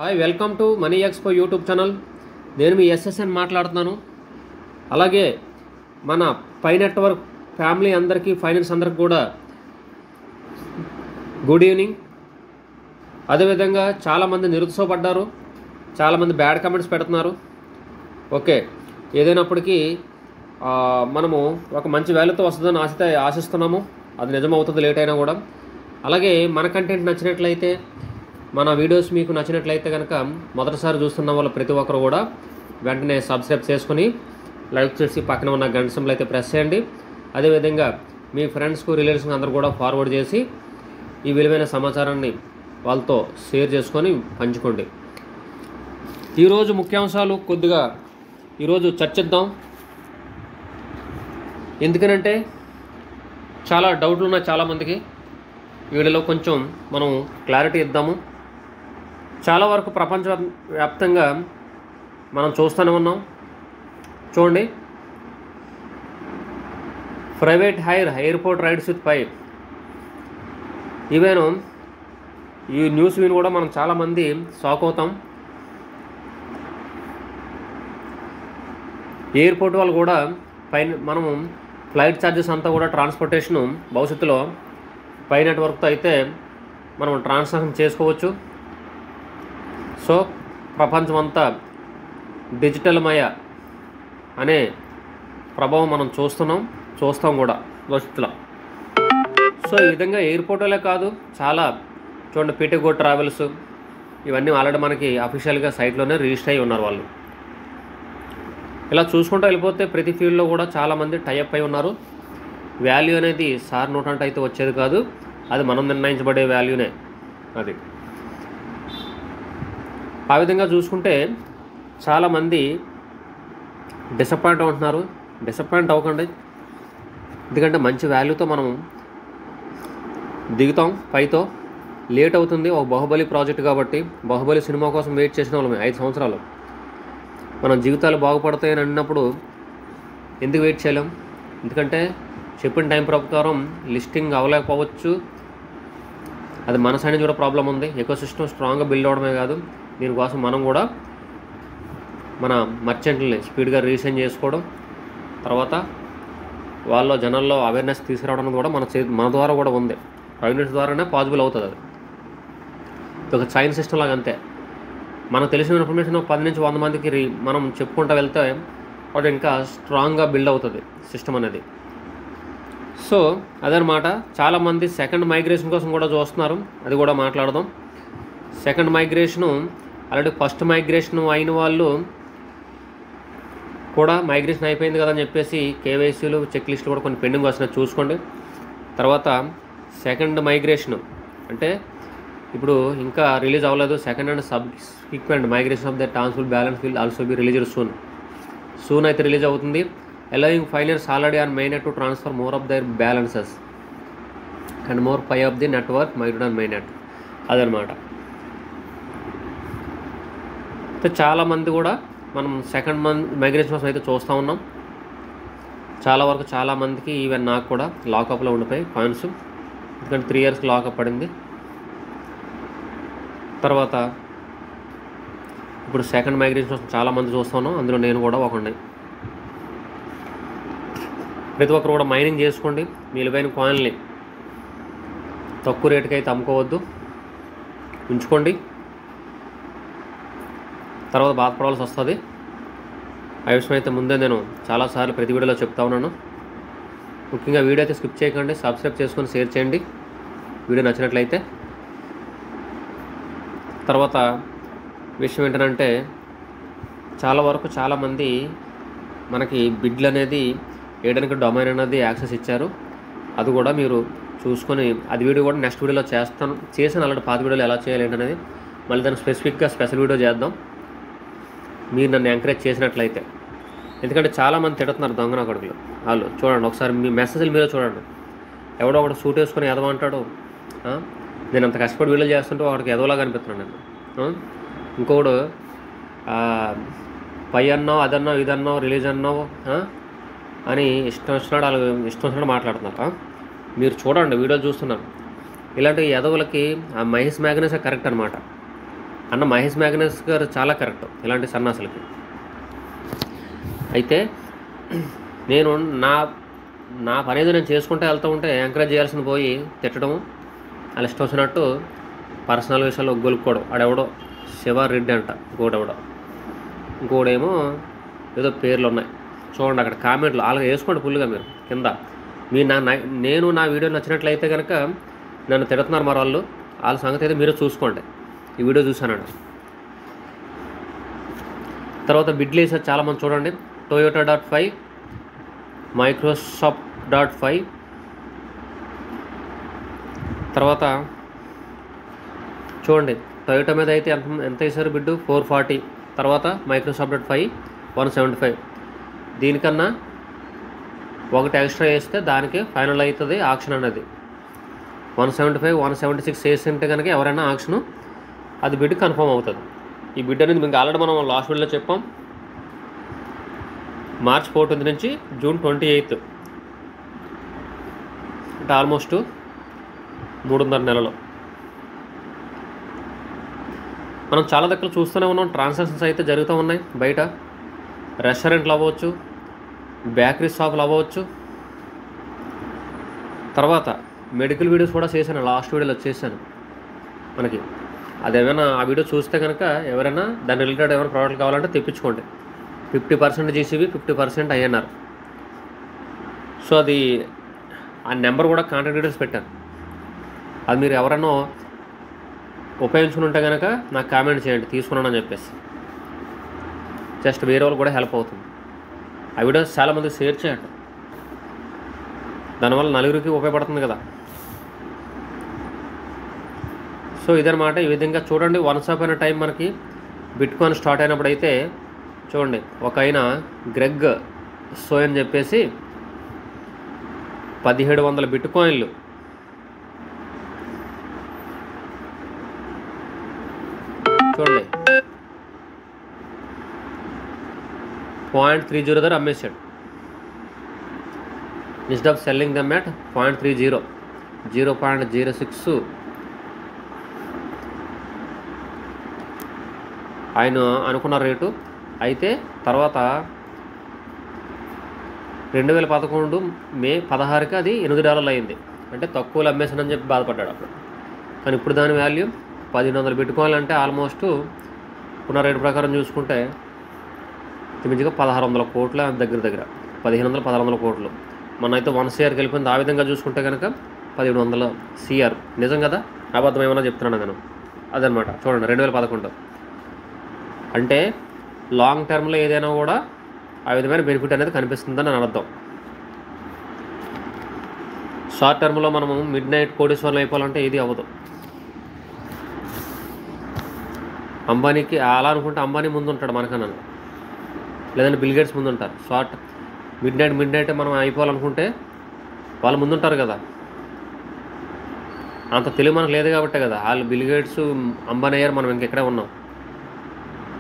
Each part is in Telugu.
Hi, welcome to money expo YouTube channel. నేను మీ ఎస్ఎస్ఎన్ మాట్లాడుతున్నాను. అలాగే మన పై నెట్వర్క్ ఫ్యామిలీ అందరికీ, ఫైనాన్స్ అందరికి కూడా గుడ్ ఈవినింగ్. అదేవిధంగా చాలామంది నిరుత్సాహపడ్డారు, చాలామంది బ్యాడ్ కామెంట్స్ పెడుతున్నారు. ఓకే, ఏదైనప్పటికీ మనము ఒక మంచి వాల్యూతో వస్తుందని ఆశిస్తున్నాము. అది నిజమవుతుంది లేట్ అయినా కూడా. అలాగే మన కంటెంట్ నచ్చినట్లయితే, మన వీడియోస్ మీకు నచ్చినట్లయితే కనుక మొదటిసారి చూస్తున్న వాళ్ళు ప్రతి ఒక్కరు కూడా వెంటనే సబ్స్క్రైబ్ చేసుకుని లైక్ చేసి పక్కన ఉన్న గంట సింబల్ అయితే ప్రెస్ చేయండి. అదేవిధంగా మీ ఫ్రెండ్స్కు, రిలేటివ్స్కి అందరూ కూడా ఫార్వర్డ్ చేసి ఈ విలువైన సమాచారాన్ని వాళ్ళతో షేర్ చేసుకొని పంచుకోండి. ఈరోజు ముఖ్యాంశాలు కొద్దిగా ఈరోజు చర్చిద్దాం. ఎందుకనంటే చాలా డౌట్లు ఉన్నాయి చాలామందికి. వీడియోలో కొంచెం మనం క్లారిటీ ఇద్దాము. చాలా వరకు ప్రపంచవ్యాప్తంగా మనం చూస్తూనే ఉన్నాం. చూడండి, ప్రైవేట్ ఎయిర్పోర్ట్ రైడ్స్ విత్ పై. ఈవెన్ ఈ న్యూస్ విని కూడా మనం చాలామంది షాక్ అవుతాం. ఎయిర్పోర్ట్ వాళ్ళు కూడా మనము ఫ్లైట్ ఛార్జెస్ అంతా కూడా ట్రాన్స్పోర్టేషను భవిష్యత్తులో పై నెట్వర్క్తో అయితే మనం ట్రాన్సాక్షన్ చేసుకోవచ్చు. సో ప్రపంచమంతా డిజిటల్మయ అనే ప్రభావం మనం చూస్తాం కూడా భవిష్యత్తులో. సో ఈ విధంగా ఎయిర్పోర్టులే కాదు, చాలా చూడండి, పీటీగో ట్రావెల్స్ ఇవన్నీ ఆల్రెడీ మనకి అఫీషియల్గా సైట్లోనే రిజిస్టర్ అయి ఉన్నారు వాళ్ళు. ఇలా చూసుకుంటూ వెళ్ళిపోతే ప్రతి ఫీల్డ్లో కూడా చాలామంది టైఅప్ అయి ఉన్నారు. వాల్యూ అనేది సార్ నోట్ అంటే అయితే వచ్చేది కాదు, అది మనం నిర్ణయించబడే వాల్యూనే అది. ఆ విధంగా చూసుకుంటే చాలామంది డిసప్పాయింట్ అవుతున్నారు. డిసప్పాయింట్ అవ్వకండి, ఎందుకంటే మంచి వాల్యూతో మనం దిగుతాం. పైతో లేట్ అవుతుంది. ఒక బాహుబలి ప్రాజెక్ట్ కాబట్టి, బాహుబలి సినిమా కోసం వెయిట్ చేసిన వాళ్ళమే 5 సంవత్సరాలు. మనం జీవితాలు బాగుపడతాయని అన్నప్పుడు ఎందుకు వెయిట్ చేయలేం? ఎందుకంటే చెప్పిన టైం ప్రకారం లిస్టింగ్ అవ్వలేకపోవచ్చు. అది మన సైడ్ నుంచి కూడా ప్రాబ్లం ఉంది. ఎకోసిస్టమ్ స్ట్రాంగ్గా బిల్డ్ అవడమే కాదు, దీనికోసం మనం కూడా మన మర్చెంట్లని స్పీడ్గా రీసైన్ చేసుకోవడం, తర్వాత వాళ్ళ జనాల్లో అవేర్నెస్ తీసుకురావడం కూడా మన ద్వారా కూడా ఉంది. ఫైనాన్స్ ద్వారానే పాసిబుల్ అవుతుంది. అది ఒక చైన్ సిస్టమ్ లాగా అంతే. మనకు తెలిసిన ఇన్ఫర్మేషన్ 10 నుంచి 100 మందికి మనం చెప్పుకుంటూ వెళ్తే వాడు ఇంకా స్ట్రాంగ్గా బిల్డ్ అవుతుంది సిస్టమ్ అనేది. సో అదనమాట. చాలామంది సెకండ్ మైగ్రేషన్ కోసం కూడా చూస్తున్నారు, అది కూడా మాట్లాడదాం. Second migration already first migration అయిన వాళ్ళు కూడా మైగ్రేషన్ అయిపోయింది కదా అని చెప్పేసి కేవైసీలు, చెక్ లిస్టులు కూడా కొన్ని పెండింగ్ వస్తున్నాయి, చూసుకోండి. తర్వాత సెకండ్ మైగ్రేషను అంటే ఇప్పుడు ఇంకా రిలీజ్ అవ్వలేదు. Second and subsequent migration of the transfer balance will also be released soon అయితే రిలీజ్ అవుతుంది. allowing finance already on mainnet to transfer more of their balances and more pie of the network migrated on mainnet. అదనమాట. చాలామంది కూడా మనం సెకండ్ మైగ్రేషన్ కోసం అయితే చూస్తూ ఉన్నాం. చాలా వరకు చాలామందికి, ఈవెన్ నాకు కూడా లాకప్లో ఉండిపోయి కాయిన్స్, ఎందుకంటే 3 yearsకి లాకప్ పడింది. తర్వాత ఇప్పుడు సెకండ్ మైగ్రేషన్ కోసం చాలామంది చూస్తూ ఉన్నాం, అందులో నేను కూడా ఒకటి. ప్రతి ఒక్కరు కూడా మైనింగ్ చేసుకోండి. మీ విలువైన కాయిన్ని తక్కువ రేటుకి అయితే అమ్ముకోవద్దు, ఉంచుకోండి. తర్వాత బాధపడాల్సి వస్తుంది. ఆ విషయం అయితే ముందే నేను చాలాసార్లు ప్రతి వీడియోలో చెప్తా ఉన్నాను. ముఖ్యంగా వీడియో అయితే స్కిప్ చేయకండి, సబ్స్క్రైబ్ చేసుకొని షేర్ చేయండి వీడియో నచ్చినట్లయితే. తర్వాత విషయం ఏంటంటే చాలా వరకు చాలామంది మనకి బిడ్లు అనేది వేయడానికి డొమైన్ అనేది యాక్సెస్ ఇచ్చారు. అది కూడా మీరు చూసుకొని, అది వీడియో కూడా నెక్స్ట్ వీడియోలో చేసాను అలాంటి పాత వీడియోలో ఎలా చేయాలి ఏంటనేది. మళ్ళీ దానికి స్పెసిఫిక్గా స్పెషల్ వీడియో చేద్దాం మీరు నన్ను ఎంకరేజ్ చేసినట్లయితే. ఎందుకంటే చాలామంది తిడుతున్నారు దొంగన కొడుకులు వాళ్ళు. చూడండి ఒకసారి మీ మెసేజ్లు మీరే చూడండి. ఎవడో ఒకటి సూట్ వేసుకొని ఎదవంటాడు. నేను అంత కష్టపడి వీడియో చేస్తుంటే వాడికి ఎదవలాగా అనిపిస్తున్నాను నేను. ఇంకొకడు పై అన్నావు, అదన్నావు, ఇదన్నావు, రిలీజ్ అన్నావు అని ఇష్టం వచ్చినట్టు మాట్లాడుతున్నారు. మీరు చూడండి, వీడియో చూస్తున్నారు. ఇలాంటి ఎదవులకి ఆ మహేష్ మ్యాగ్నెస్ కరెక్ట్ అనమాట. అన్న మహేష్ మ్యాగ్నస్ గారు చాలా కరెక్ట్ ఇలాంటి సన్నాసులకి. అయితే నేను నా పని ఏదో నేను చేసుకుంటే వెళ్తూ ఉంటే ఎంకరేజ్ చేయాల్సిన పోయి తిట్టడం, అలా ఇష్టం వచ్చినట్టు పర్సనల్ విషయాల్లో గొలుపుకోవడం. ఆడెవడో శివారెడ్డి అంట, ఇంకోడేమో ఏదో పేర్లు ఉన్నాయి చూడండి అక్కడ కామెంట్లు అలాగే వేసుకోండి ఫుల్గా మీరు కింద. నేను నా వీడియో నచ్చినట్లయితే కనుక నన్ను తిడుతున్నారు మరి వాళ్ళ సంగతి అయితే మీరు చూసుకోండి. ఈ వీడియో చూసానండి. తర్వాత బిడ్లు వేసారు చాలామంది చూడండి. Toyota.5, Microsoft.5, తర్వాత చూడండి టొయోటా మీద అయితే ఎంత వేసారు బిడ్డు 440, తర్వాత Microsoft.5 175. దీనికన్నా ఒకటి ఎక్స్ట్రా వేస్తే దానికి ఫైనల్ అవుతుంది ఆక్షన్ అనేది. 175 176 వేసింటే కనుక ఎవరైనా ఆక్షను అది బిడ్ కన్ఫర్మ్ అవుతుంది. ఈ బిడ్ అనేది మీకు ఆల్రెడీ మనం లాస్ట్ వీడియోలో చెప్పాం. మార్చ్ 14 నుంచి జూన్ 28 అంటే ఆల్మోస్ట్ 3.5 నెలలు మనం చాలా దగ్గర చూస్తూనే ఉన్నాం. ట్రాన్సాక్షన్స్ అయితే జరుగుతూ ఉన్నాయి బయట. రెస్టారెంట్లు అవ్వచ్చు, బేకరీ షాపులు అవ్వచ్చు, తర్వాత మెడికల్ వీడియోస్ కూడా చేశాను. లాస్ట్ వీడియోలో చేశాను మనకి. అదేమైనా ఆ వీడియో చూస్తే కనుక ఎవరైనా దాని రిలేటెడ్ ఏమైనా ప్రోడక్ట్ కావాలంటే తెప్పించుకోండి. 50% జీసీబీ, 50% ఐఎన్ఆర్. సో అది ఆ నెంబర్ కూడా కాంటాక్ట్ డీటెయిల్స్ పెట్టాను. అది మీరు ఎవరైనా ఉపయోగించుకుని ఉంటే కనుక నాకు కామెంట్ చేయండి తీసుకున్నానని చెప్పేసి. జస్ట్ వేరే వాళ్ళు కూడా హెల్ప్ అవుతుంది. ఆ వీడియోస్ చాలామంది షేర్ చేయండి, దానివల్ల నలుగురికి ఉపయోగపడుతుంది కదా. సో ఇదనమాట. ఈ విధంగా చూడండి వన్స్ అపాన్ టైం మనకి బిట్కాయిన్ స్టార్ట్ అయినప్పుడు అయితే చూడండి ఒక ఆయన గ్రెగ్ సో అని చెప్పేసి 1700 బిట్కాయిన్లు చూడండి 0.30 దగ్గర అమ్మేశాడు. Instead of selling them at 0.30 0.06 ఆయన అనుకున్న రేటు. అయితే తర్వాత 2011 మే 16కి అది $8 అయింది. అంటే తక్కువలో అమ్మేసానని చెప్పి బాధపడ్డాడు అప్పుడు. కానీ ఇప్పుడు దాని వాల్యూ 1500 బిట్కాయిన్లు అంటే ఆల్మోస్ట్ ఉన్న రేటు ప్రకారం చూసుకుంటే మంచిగా 1600 కోట్ల దగ్గర 1500-1600 కోట్లు. మనైతే 1 CR వెళ్ళిపోయింది. ఆ విధంగా చూసుకుంటే కనుక 1700 CR. నిజం కదా అబద్ధం ఏమన్నా చెప్తున్నాను నేను. అదనమాట చూడండి 2011. అంటే లాంగ్ టర్మ్లో ఏదైనా కూడా ఆ విధమైన బెనిఫిట్ అనేది కనిపిస్తుందని అని అర్థం. షార్ట్ టర్మ్లో మనము మిడ్ నైట్ కోటీశ్వర్లు అయిపోవాలంటే ఏది అవ్వదు. అంబానీకి అలా అనుకుంటే అంబానీ ముందు ఉంటాడు మనకన్నా, లేదంటే బిల్ గేట్స్ ముందు ఉంటారు. షార్ట్ మిడ్ నైట్ మనం అయిపోవాలనుకుంటే వాళ్ళు ముందుంటారు కదా. అంత తెలివి మనకు లేదు కాబట్టే కదా వాళ్ళు బిల్ గేట్స్ అంబానీ అయ్యారు, మనం ఇంకెక్కడే ఉన్నాం.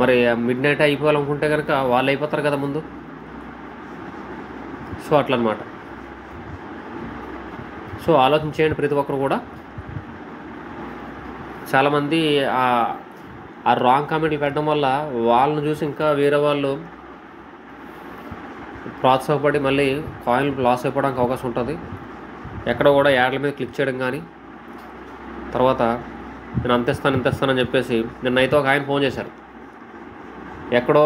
మరి మిడ్ నైట్ అయిపోవాలనుకుంటే కనుక వాళ్ళు అయిపోతారు కదా ముందు. సో అట్లన్నమాట. సో ఆలోచించేయండి ప్రతి ఒక్కరు కూడా. చాలామంది ఆ రాంగ్ కామెంట్లు పెట్టడం వల్ల వాళ్ళని చూసి ఇంకా వేరే వాళ్ళు ప్రోత్సాహపడి మళ్ళీ కాయిన్ లాస్ అయిపోవడానికి అవకాశం ఉంటుంది. ఎక్కడ కూడా యాడ్ల మీద క్లిక్ చేయడం కానీ, తర్వాత నేను అంత ఇస్తానని చెప్పేసి నిన్నైతే ఒక ఆయన ఫోన్ చేశారు. ఎక్కడో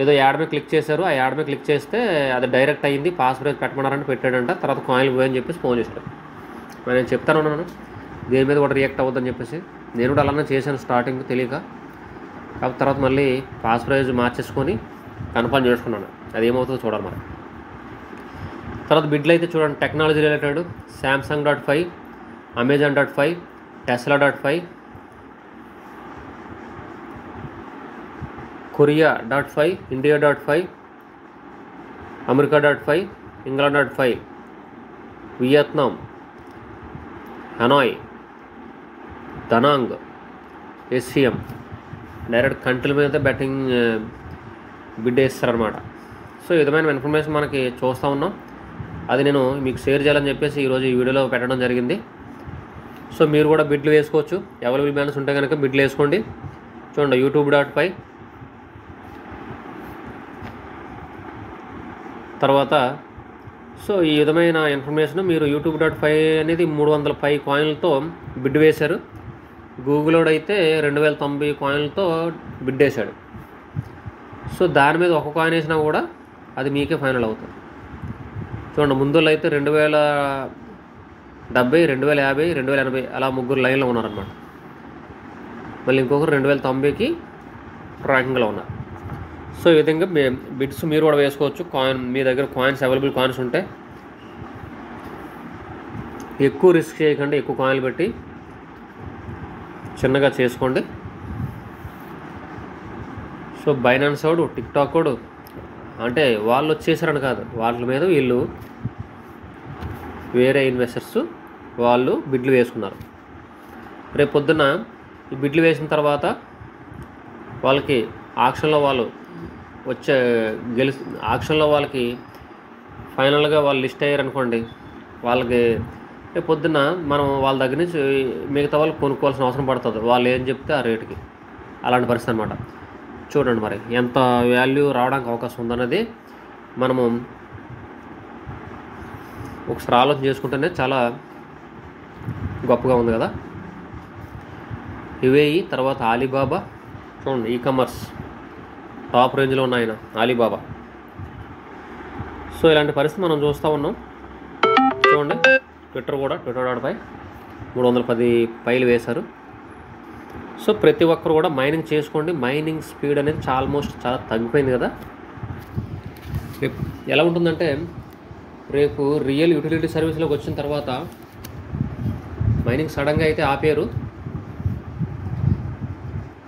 ఏదో యాడ్ మీద క్లిక్ చేశారు. ఆ యాడ్ మీద క్లిక్ చేస్తే అది డైరెక్ట్ అయ్యింది, పాస్వర్డ్ పెట్టమన్నారంటే పెట్టాడంట. తర్వాత కాయిన్లు పోయని చెప్పేసి ఫోన్ చేశాడు. మరి నేను చెప్తాను ఉన్నాను దేని మీద కూడా రియాక్ట్ అవ్వద్దని చెప్పేసి. నేను కూడా అలానే చేశాను స్టార్టింగ్ తెలియక. కాకపోతే తర్వాత మళ్ళీ పాస్వర్డ్ మార్చేసుకొని కన్ఫర్మ్ చేసుకున్నాను. అది ఏమవుతుందో చూడాలి మరి. తర్వాత బిడ్లు అయితే చూడండి technology related Samsung.5, Amazon.5, Tesla.5, Korea.5, India.5, America.5, England.5, Vietnam, Hanoi, Danang, SCM. Direct కంట్రీల మీద బెట్టింగ్ బిడ్ వేస్తారనమాట. సో ఈ విధమైన ఇన్ఫర్మేషన్ మనకి చూస్తూ ఉన్నాం. అది నేను మీకు షేర్ చేయాలని చెప్పేసి ఈరోజు ఈ వీడియోలో పెట్టడం జరిగింది. సో మీరు కూడా బిడ్లు వేసుకోవచ్చు. అవైలబుల్ బ్యాలెన్స్ ఉంటే కనుక బిడ్లు వేసుకోండి. చూడండి youtube.py. తర్వాత సో ఈ విధమైన ఇన్ఫర్మేషన్ మీరు youtube.py అనేది 300 పై కాయిన్లతో బిడ్ వేశారు. గూగులోడ్ అయితే 2090 కాయిన్లతో బిడ్ వేశాడు. సో దాని మీద ఒక కాయిన్ వేసినా కూడా అది మీకే ఫైనల్ అవుతుంది. చూడండి ముందులో అయితే 2070, 2050, 2080 అలా ముగ్గురు లైన్లో ఉన్నారన్నమాట. మళ్ళీ ఇంకొకరు 2090కి ట్రాకింగ్లో ఉన్నారు. సో ఈ విధంగా బిడ్స్ మీరు కూడా వేసుకోవచ్చు. మీ దగ్గర కాయిన్స్ అవైలబుల్ కాయిన్స్ ఉంటే ఎక్కువ రిస్క్ చేయకండి. ఎక్కువ కాయిన్లు పెట్టి చిన్నగా చేసుకోండి. సో బైనాన్స్ వాడు, టిక్టాక్ వాడు అంటే వాళ్ళు వచ్చేసారని కాదు, వాళ్ళ మీద వీళ్ళు వేరే ఇన్వెస్టర్స్ వాళ్ళు బిడ్లు వేసుకున్నారు. రేపు పొద్దున్న ఈ బిడ్లు వేసిన తర్వాత వాళ్ళకి ఆక్షన్లో వాళ్ళు ఆక్షన్లో వాళ్ళకి ఫైనల్గా వాళ్ళు లిస్ట్ అయ్యారనుకోండి, వాళ్ళకి రేపు పొద్దున్న మనం వాళ్ళ దగ్గర నుంచి మిగతా వాళ్ళు కొనుక్కోవాల్సిన అవసరం పడుతుంది. వాళ్ళు ఏం చెప్తే ఆ రేటుకి. అలాంటి పరిస్థితి అనమాట. చూడండి మరి ఎంత వాల్యూ రావడానికి అవకాశం ఉందన్నది మనము ఒకసారి ఆలోచన చేసుకుంటేనే చాలా గొప్పగా ఉంది కదా. ఇవేయి తర్వాత ఆలీబాబా చూడండి, ఈకామర్స్ టాప్ రేంజ్లో ఉన్నాయన ఆలీబాబా. సో ఇలాంటి పరిస్థితి మనం చూస్తూ ఉన్నాం. చూడండి ట్విట్టర్ కూడా twitter.py 310 పైలు వేశారు. సో ప్రతి ఒక్కరు కూడా మైనింగ్ చేసుకోండి. మైనింగ్ స్పీడ్ అనేది చాలా తగ్గిపోయింది కదా. రేపు ఎలా ఉంటుందంటే, రేపు రియల్ యూటిలిటీ సర్వీస్లోకి వచ్చిన తర్వాత మైనింగ్ సడన్గా అయితే ఆపేరు.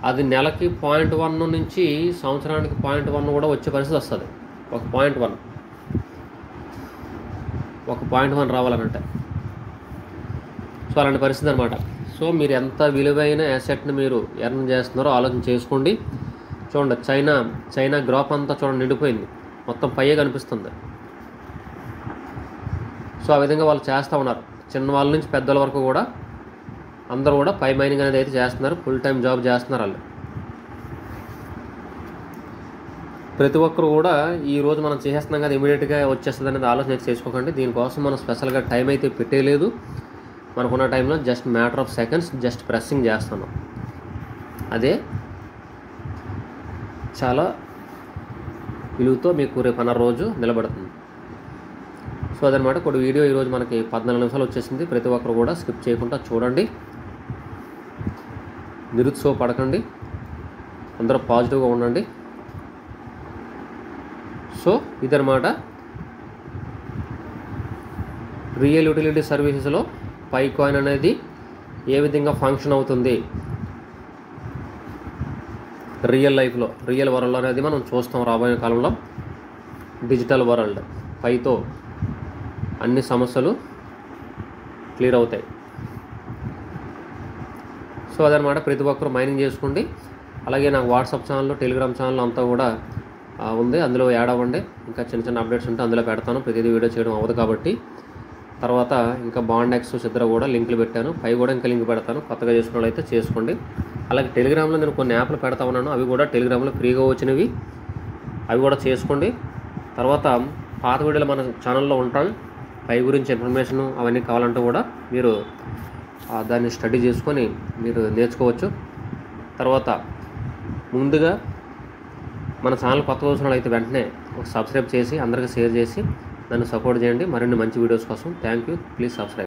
అది నెలకి 0.1 నుంచి సంవత్సరానికి 0.1 కూడా వచ్చే పరిస్థితి వస్తుంది. ఒక 0.1 రావాలనంటే. సో అలాంటి పరిస్థితి అనమాట. సో మీరు ఎంత విలువైన అసెట్ని మీరు ఎర్న్ చేస్తున్నారో ఆలోచన చేసుకోండి. చూడండి చైనా గ్రాఫ్ అంతా చూడండి నిండిపోయింది, మొత్తం పైయే కనిపిస్తుంది. సో ఆ విధంగా వాళ్ళు చేస్తూ ఉన్నారు. చిన్న వాళ్ళ నుంచి పెద్దల వరకు కూడా అందరూ కూడా పై మైనింగ్ అనేది అయితే చేస్తున్నారు. ఫుల్ టైం జాబ్ చేస్తున్నారు వాళ్ళు. ప్రతి ఒక్కరు కూడా ఈరోజు మనం చేసేస్తున్నాం కదా ఇమీడియట్గా వచ్చేస్తుంది అనేది ఆలోచన అయితే చేసుకోకండి. దీనికోసం మనం స్పెషల్గా టైం అయితే పెట్టేయలేదు. మనకున్న టైంలో just matter of seconds just pressing చేస్తున్నాం. అదే చాలా విలువతో మీకు రేపు అన్న రోజు నిలబడుతుంది. సో అదనమాట కొన్ని వీడియో ఈరోజు మనకి 14 నిమిషాలు వచ్చేసింది. ప్రతి ఒక్కరు కూడా స్కిప్ చేయకుండా చూడండి, నిరుత్సాహపడకండి, అందరూ పాజిటివ్గా ఉండండి. సో ఇదనమాట రియల్ యూటిలిటీ సర్వీసెస్లో పై కాయిన్ అనేది ఏ విధంగా ఫంక్షన్ అవుతుంది రియల్ లైఫ్లో, రియల్ వరల్డ్లో అనేది మనం చూస్తాం రాబోయే కాలంలో. డిజిటల్ వరల్డ్ పైతో అన్ని సమస్యలు క్లియర్ అవుతాయి. సో అదనమాట ప్రతి ఒక్కరు మైనింగ్ చేసుకోండి. అలాగే నాకు వాట్సాప్ ఛానల్, టెలిగ్రామ్ ఛానల్ అంతా కూడా ఉంది, అందులో యాడ్ అవ్వండి. ఇంకా చిన్న అప్డేట్స్ ఉంటే అందులో పెడతాను. ప్రతిదీ వీడియో చేయడం అవ్వదు కాబట్టి. తర్వాత ఇంకా బాండెక్స్ సిద్ధర కూడా లింకులు పెట్టాను, పై కూడా ఇంకా లింక్ పెడతాను. కొత్తగా చేసుకున్న వాళ్ళు అయితే చేసుకోండి. అలాగే టెలిగ్రామ్లో నేను కొన్ని యాప్లు పెడతా ఉన్నాను, అవి కూడా టెలిగ్రామ్లో ఫ్రీగా వచ్చినవి, అవి కూడా చేసుకోండి. తర్వాత పాత వీడియోలు మన ఛానల్లో ఉంటాయి, పై గురించి ఇన్ఫర్మేషన్ అవన్నీ కావాలంటే కూడా మీరు దాన్ని స్టడీ చేసుకొని మీరు నేర్చుకోవచ్చు. తర్వాత ముందుగా మన ఛానల్ కొత్తగా చూసిన వాళ్ళు అయితే వెంటనే ఒక సబ్స్క్రైబ్ చేసి అందరికీ షేర్ చేసి నన్ను సపోర్ట్ చేయండి. మరిన్ని మంచి వీడియోస్ కోసం థ్యాంక్ యూ. Please subscribe.